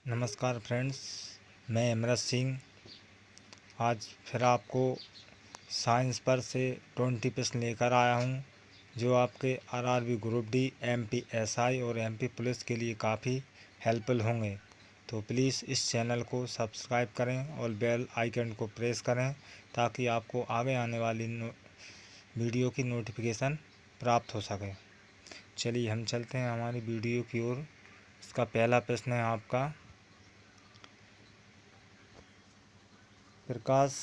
नमस्कार फ्रेंड्स, मैं अमृत सिंह आज फिर आपको साइंस पर से 20 प्रश्न लेकर आया हूं, जो आपके RRB group D, MP SI और एमपी पुलिस के लिए काफ़ी हेल्पफुल होंगे। तो प्लीज़ इस चैनल को सब्सक्राइब करें और बेल आइकन को प्रेस करें ताकि आपको आगे आने वाली वीडियो की नोटिफिकेशन प्राप्त हो सके। चलिए हम चलते हैं हमारी वीडियो की ओर। इसका पहला प्रश्न है आपका, प्रकाश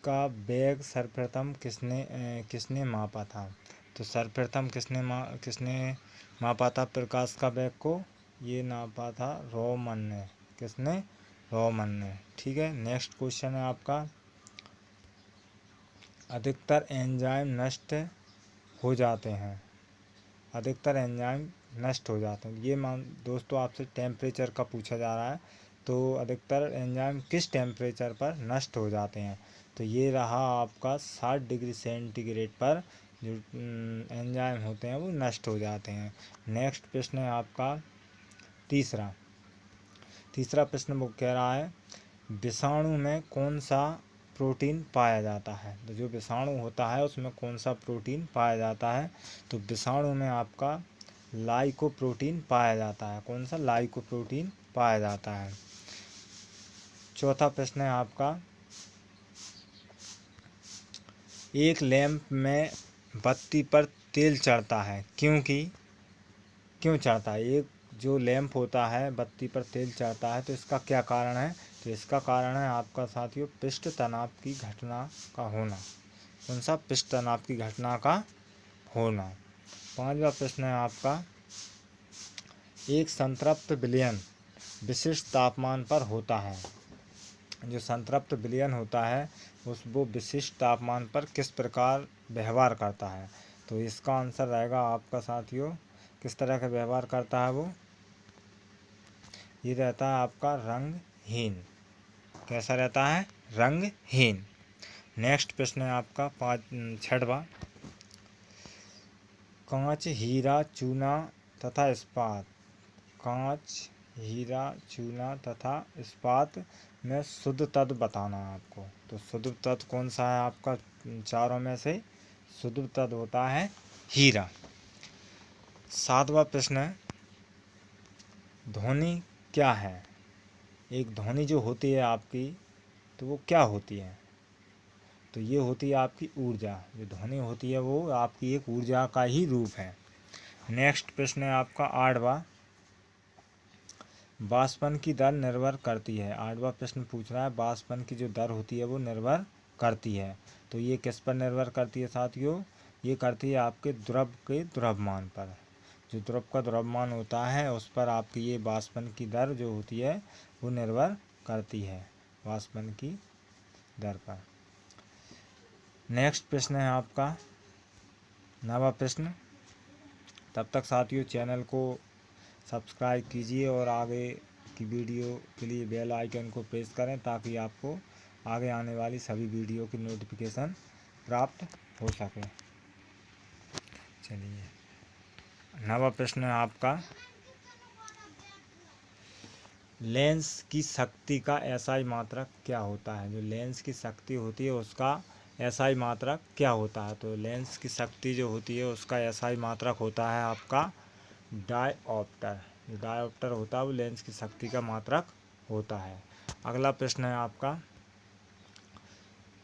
का वेग सर्वप्रथम किसने मापा था। तो सर्वप्रथम किसने मापा था प्रकाश का वेग को? ये नापा था रोमन ने। किसने? रोमन ने। ठीक है, नेक्स्ट क्वेश्चन है आपका, अधिकतर एंजाइम नष्ट हो जाते हैं। अधिकतर एंजाइम नष्ट हो जाते हैं। ये दोस्तों आपसे टेम्परेचर का पूछा जा रहा है, तो अधिकतर एंजाइम किस टेम्परेचर पर नष्ट हो जाते हैं? तो ये रहा आपका 60 डिग्री सेंटीग्रेड पर जो एंजाइम होते हैं वो नष्ट हो जाते हैं। नेक्स्ट प्रश्न है आपका तीसरा प्रश्न वो कह रहा है, विषाणु में कौन सा प्रोटीन पाया जाता है? तो जो विषाणु होता है उसमें कौन सा प्रोटीन पाया जाता है? तो विषाणु में आपका लाइकोप्रोटीन पाया जाता है। कौन सा? लाइकोप्रोटीन पाया जाता है। चौथा प्रश्न है आपका, एक लैंप में बत्ती पर तेल चढ़ता है क्यों चढ़ता है? एक जो लैंप होता है बत्ती पर तेल चढ़ता है, तो इसका क्या कारण है? तो इसका कारण है आपका साथियों पृष्ठ तनाव की घटना का होना। कौन सा? पृष्ठ तनाव की घटना का होना। पांचवा प्रश्न है आपका, एक संतृप्त विलयन विशिष्ट तापमान पर होता है। जो संतृप्त विलयन होता है वो विशिष्ट तापमान पर किस प्रकार व्यवहार करता है? तो इसका आंसर रहेगा आपका साथियों, किस तरह का व्यवहार करता है वो? ये रहता है आपका रंगहीन। कैसा रहता है? रंगहीन। नेक्स्ट प्रश्न है आपका छठवां, कांच, हीरा, चूना तथा इस्पात। कांच, हीरा, चूना तथा इस्पात में शुद्ध तत्व बताना है आपको। तो शुद्ध तत्व कौन सा है आपका? चारों में से शुद्ध तत्व होता है हीरा। सातवां प्रश्न है, ध्वनि क्या है? एक ध्वनि जो होती है आपकी, तो वो क्या होती है? तो ये होती है आपकी ऊर्जा। जो ध्वनि होती है वो आपकी एक ऊर्जा का ही रूप है। नेक्स्ट प्रश्न है आपका आठवां, वाष्पन की दर निर्भर करती है। आठवां प्रश्न पूछ रहा है, वाष्पन की जो दर होती है वो निर्भर करती है। तो ये किस पर निर्भर करती है साथियों? ये करती है आपके द्रव के द्रव्यमान पर। जो द्रव का द्रव्यमान होता है उस पर आपकी ये वाष्पन की दर जो होती है वो निर्भर करती है, वाष्पन की दर पर। नेक्स्ट प्रश्न है आपका 9वां प्रश्न। तब तक साथियों चैनल को सब्सक्राइब कीजिए और आगे की वीडियो के लिए बेल आइकन को प्रेस करें ताकि आपको आगे आने वाली सभी वीडियो की नोटिफिकेशन प्राप्त हो सके। चलिए 9वां प्रश्न है आपका, लेंस की शक्ति का एसआई मात्रक क्या होता है? जो लेंस की शक्ति होती है उसका एसआई मात्रक क्या होता है? तो लेंस की शक्ति जो होती है उसका एसआई मात्रक होता है आपका डायऑप्टर। जो डायऑप्टर होता है वो लेंस की शक्ति का मात्रक होता है। अगला प्रश्न है आपका,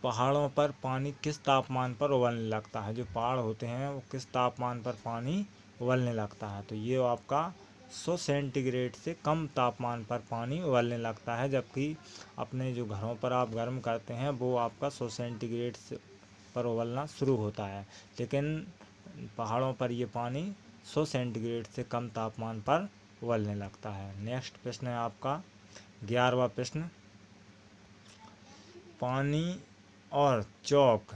पहाड़ों पर पानी किस तापमान पर उबलने लगता है? जो पहाड़ होते हैं वो किस तापमान पर पानी उबलने लगता है? तो ये आपका 100 सेंटीग्रेड से कम तापमान पर पानी उबलने लगता है, जबकि अपने जो घरों पर आप गर्म करते हैं वो आपका 100 सेंटीग्रेड से पर उबलना शुरू होता है, लेकिन पहाड़ों पर ये पानी 100 सेंटीग्रेड से कम तापमान पर उबलने लगता है। नेक्स्ट प्रश्न है आपका 11वां प्रश्न, पानी और चौक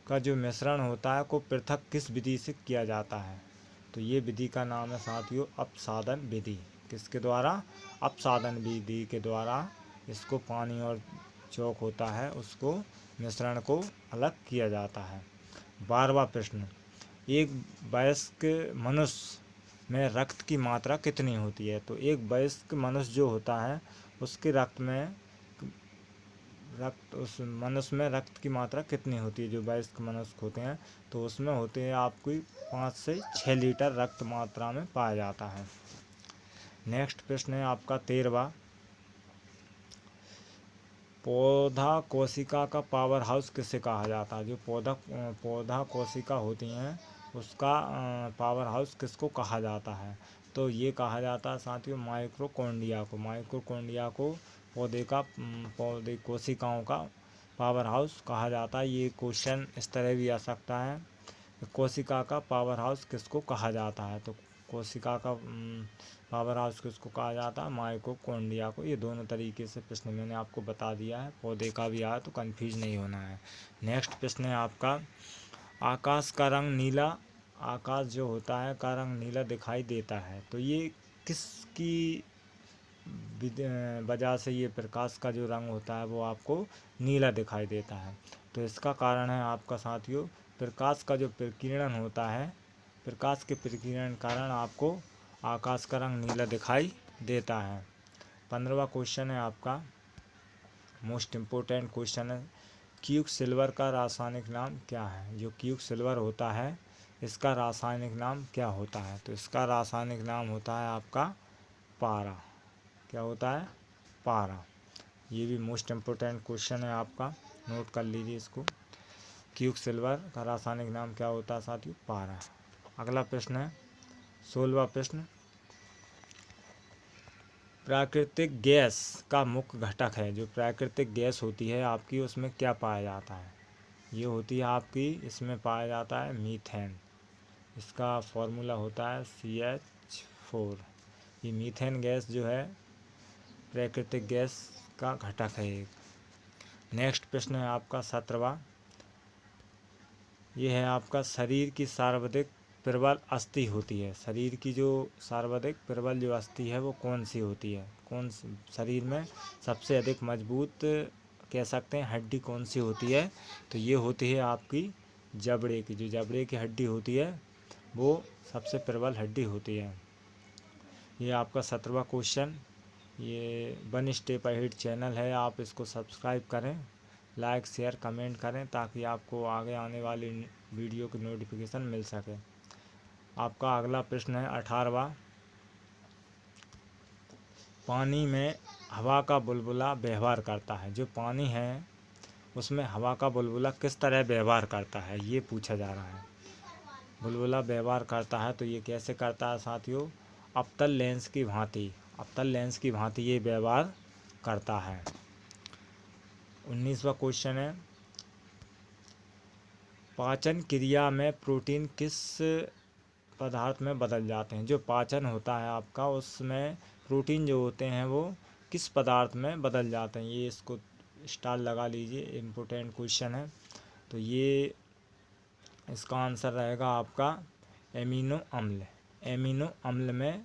का जो मिश्रण होता है को पृथक किस विधि से किया जाता है? तो ये विधि का नाम है साथियों अपसादन विधि। किसके द्वारा? अपसादन विधि के द्वारा इसको पानी और चौक होता है उसको मिश्रण को अलग किया जाता है। 12वां प्रश्न, एक वयस्क मनुष्य में रक्त की मात्रा कितनी होती है। तो एक वयस्क मनुष्य जो होता है उसके उस मनुष्य में रक्त की मात्रा कितनी होती है। जो वयस्क मनुष्य होते हैं तो उसमें होते हैं आपकी 5 से 6 लीटर रक्त मात्रा में पाया जाता है। नेक्स्ट प्रश्न है आपका 13वां, पौधा कोशिका का पावर हाउस किसे कहा जाता है। जो पौधा कोशिका होती हैं उसका पावर हाउस किसको कहा जाता है। तो ये कहा जाता है साथियों माइक्रोकोन्डिया को पौधे कोशिकाओं का पावर हाउस कहा जाता है। ये क्वेश्चन इस तरह भी आ सकता है, कोशिका का पावर हाउस किसको कहा जाता है। तो कोशिका का पावर हाउस किसको कहा जाता है, माइक्रोकोन्डिया को। ये दोनों तरीके से प्रश्न मैंने आपको बता दिया है, पौधे का भी आया तो कंफ्यूज नहीं होना है। नेक्स्ट प्रश्न है आपका, आकाश का रंग नीला, आकाश जो होता है का रंग नीला दिखाई देता है। तो ये किसकी वजह से ये प्रकाश का जो रंग होता है वो आपको नीला दिखाई देता है। तो इसका कारण है आपका साथियों प्रकाश का जो प्रकीर्णन होता है, प्रकाश के प्रकीर्णन कारण आपको आकाश का रंग नीला दिखाई देता है। 15वां क्वेश्चन है आपका मोस्ट इम्पोर्टेंट क्वेश्चन है, क्यूक सिल्वर का रासायनिक नाम क्या है। जो क्यूक सिल्वर होता है इसका रासायनिक नाम क्या होता है। तो इसका रासायनिक नाम होता है आपका पारा। क्या होता है, पारा। ये भी मोस्ट इम्पोर्टेंट क्वेश्चन है आपका, नोट कर लीजिए इसको। क्यूक सिल्वर का रासायनिक नाम क्या होता है साथियों, पारा। अगला प्रश्न है 16वां प्रश्न, प्राकृतिक गैस का मुख्य घटक है। जो प्राकृतिक गैस होती है आपकी उसमें क्या पाया जाता है। ये होती है आपकी, इसमें पाया जाता है मीथेन। इसका फॉर्मूला होता है CH4। ये मीथेन गैस जो है प्राकृतिक गैस का घटक है एक। नेक्स्ट प्रश्न है आपका 17वां, ये है आपका शरीर की सर्वाधिक प्रबल अस्थि होती है। शरीर की जो सर्वाधिक प्रबल जो अस्थि है वो कौन सी होती है, शरीर में सबसे अधिक मजबूत कह सकते हैं हड्डी कौन सी होती है। तो ये होती है आपकी जबड़े की, जो जबड़े की हड्डी होती है वो सबसे प्रबल हड्डी होती है। ये आपका 17वां क्वेश्चन। ये वन स्टेप अहेड चैनल है, आप इसको सब्सक्राइब करें, लाइक शेयर कमेंट करें ताकि आपको आगे आने वाली वीडियो की नोटिफिकेशन मिल सके। आपका अगला प्रश्न है 18वां, पानी में हवा का बुलबुला व्यवहार करता है। जो पानी है उसमें हवा का बुलबुला किस तरह व्यवहार करता है ये पूछा जा रहा है। बुलबुला व्यवहार करता है तो ये कैसे करता है साथियों, अवतल लेंस की भांति ये व्यवहार करता है। 19वां क्वेश्चन है, पाचन क्रिया में प्रोटीन किस पदार्थ में बदल जाते हैं। जो पाचन होता है आपका उसमें प्रोटीन जो होते हैं वो किस पदार्थ में बदल जाते हैं। ये इसको स्टार लगा लीजिए, इम्पोर्टेंट क्वेश्चन है। तो ये इसका आंसर रहेगा आपका एमिनो अम्ल में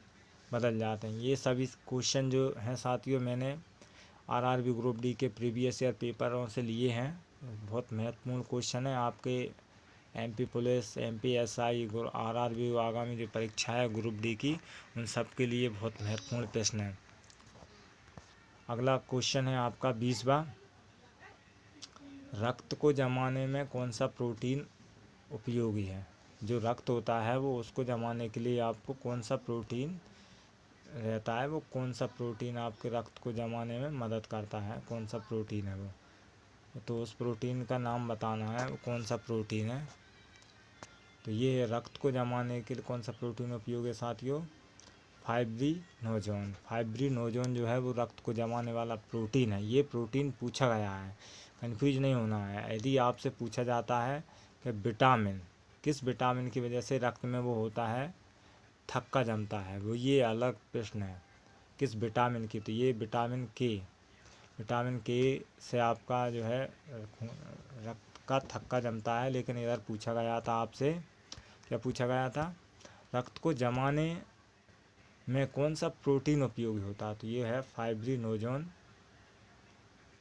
बदल जाते हैं। ये सभी क्वेश्चन जो हैं साथियों मैंने RRB ग्रुप डी के प्रीवियस ईयर पेपरों से लिए हैं। बहुत महत्वपूर्ण क्वेश्चन है आपके MP police, MP SI, RRB आगामी जो परीक्षा है ग्रुप डी की उन सब के लिए बहुत महत्वपूर्ण प्रश्न है। अगला क्वेश्चन है आपका 20वां, रक्त को जमाने में कौन सा प्रोटीन उपयोगी है। जो रक्त होता है वो उसको जमाने के लिए आपको कौन सा प्रोटीन रहता है, वो कौन सा प्रोटीन आपके रक्त को जमाने में मदद करता है, कौन सा प्रोटीन है वो। तो उस प्रोटीन का नाम बताना है, वो कौन सा प्रोटीन है। तो ये रक्त को जमाने के लिए कौन सा प्रोटीन उपयोगी है साथियों, फाइब्रिनोजन जो है वो रक्त को जमाने वाला प्रोटीन है। ये प्रोटीन पूछा गया है, कंफ्यूज नहीं होना है। यदि आपसे पूछा जाता है कि विटामिन, किस विटामिन की वजह से रक्त में वो होता है थक्का जमता है, वो ये अलग प्रश्न है किस विटामिन की। तो ये विटामिन के से आपका जो है रक्त का थक्का जमता है। लेकिन इधर पूछा गया था आपसे, क्या पूछा गया था, रक्त को जमाने में कौन सा प्रोटीन उपयोगी होता है। तो ये है फाइब्रिनोजन